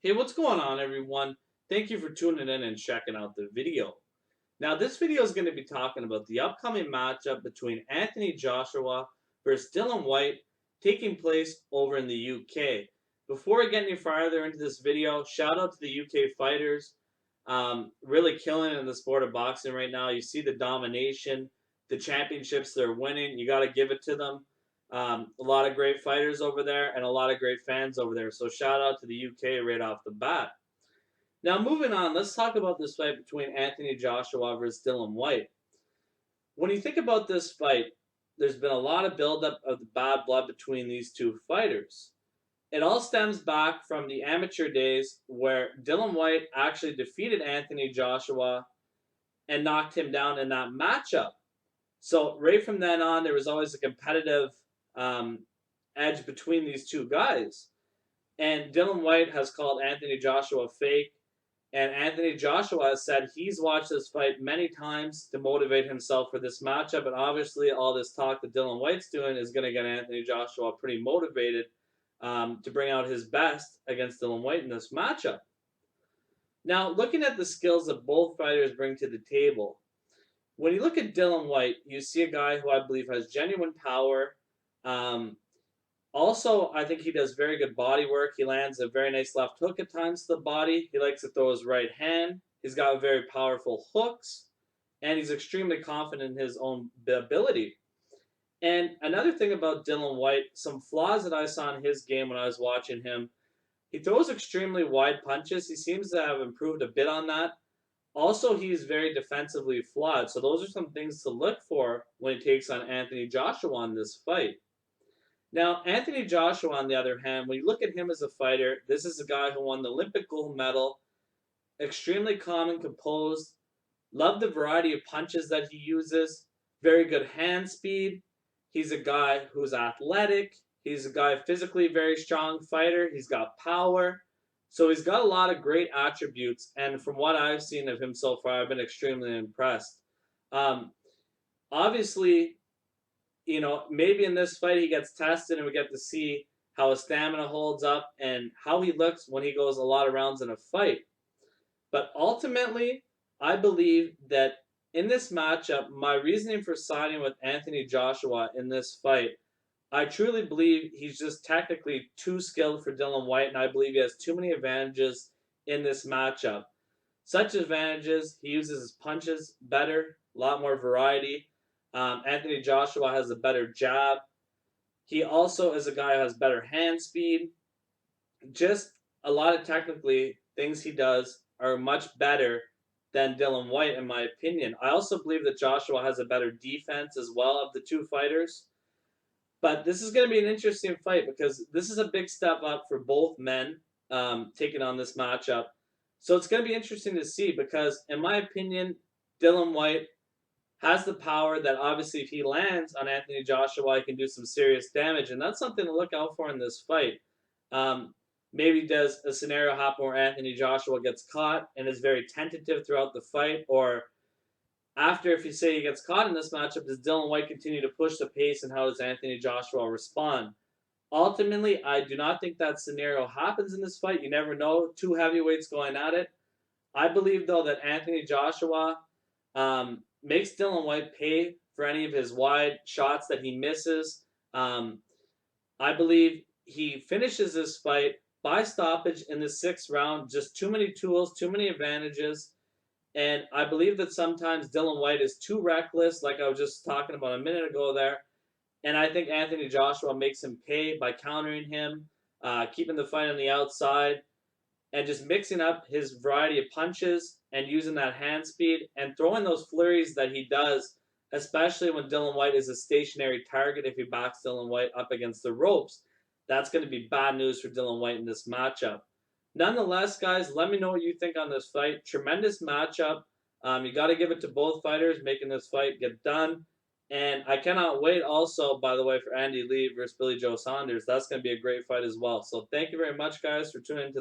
Hey, what's going on, everyone? Thank you for tuning in and checking out the video. Now, this video is going to be talking about the upcoming matchup between Anthony Joshua versus Dillian Whyte taking place over in the UK. Before we get any farther into this video, shout out to the UK fighters. Really killing it in the sport of boxing right now. You see the domination, the championships they're winning. You got to give it to them. A lot of great fighters over there and a lot of great fans over there. So shout out to the UK right off the bat. Now moving on, let's talk about this fight between Anthony Joshua versus Dillian Whyte. When you think about this fight, there's been a lot of buildup of the bad blood between these two fighters. It all stems back from the amateur days where Dillian Whyte actually defeated Anthony Joshua and knocked him down in that matchup. So right from then on, there was always a competitive um, edge between these two guys. And Dillian Whyte has called Anthony Joshua fake. And Anthony Joshua has said he's watched this fight many times to motivate himself for this matchup. And obviously, all this talk that Dillian Whyte's doing is going to get Anthony Joshua pretty motivated to bring out his best against Dillian Whyte in this matchup. Now, looking at the skills that both fighters bring to the table, when you look at Dillian Whyte, you see a guy who I believe has genuine power. Um, Also, I think he does very good body work. He lands a very nice left hook at times to the body. He likes to throw his right hand. He's got very powerful hooks, and he's extremely confident in his own ability. And another thing about Dillian Whyte, some flaws that I saw in his game when I was watching him, he throws extremely wide punches. He seems to have improved a bit on that. Also, he's very defensively flawed. So those are some things to look for when he takes on Anthony Joshua in this fight. Now, Anthony Joshua, on the other hand, when you look at him as a fighter, this is a guy who won the Olympic gold medal, extremely calm and composed, love the variety of punches that he uses, very good hand speed. He's a guy who's athletic. He's a guy physically very strong fighter. He's got power. So he's got a lot of great attributes. And from what I've seen of him so far, I've been extremely impressed. Um, Obviously, maybe in this fight he gets tested and we get to see how his stamina holds up and how he looks when he goes a lot of rounds in a fight. But ultimately, I believe that in this matchup, my reasoning for siding with Anthony Joshua in this fight, I truly believe he's just technically too skilled for Dillian Whyte, and I believe he has too many advantages in this matchup. Such advantages, he uses his punches better, a lot more variety. Anthony Joshua has a better jab. He also is a guy who has better hand speed. Just a lot of technically things he does are much better than Dillian Whyte, in my opinion. I also believe that Joshua has a better defense as well of the two fighters. But this is going to be an interesting fight because this is a big step up for both men taking on this matchup. So it's going to be interesting to see because, in my opinion, Dillian Whyte has the power that obviously if he lands on Anthony Joshua, he can do some serious damage. And that's something to look out for in this fight. Maybe does a scenario happen where Anthony Joshua gets caught and is very tentative throughout the fight? Or after, if you say he gets caught in this matchup, does Dillian Whyte continue to push the pace and how does Anthony Joshua respond? Ultimately, I do not think that scenario happens in this fight. You never know. Two heavyweights going at it. I believe, though, that Anthony Joshua makes Dillian Whyte pay for any of his wide shots that he misses. I believe he finishes this fight by stoppage in the sixth round. Just too many tools, too many advantages. And I believe that sometimes Dillian Whyte is too reckless, like I was just talking about a minute ago there. And I think Anthony Joshua makes him pay by countering him, keeping the fight on the outside, and just mixing up his variety of punches and using that hand speed and throwing those flurries that he does, especially when Dillian Whyte is a stationary target. If he backs Dillian Whyte up against the ropes, that's going to be bad news for Dillian Whyte in this matchup. Nonetheless, guys, let me know what you think on this fight. Tremendous matchup. You got to give it to both fighters making this fight get done. And I cannot wait also, by the way, for Andy Lee versus Billy Joe Saunders. That's going to be a great fight as well. So thank you very much, guys, for tuning into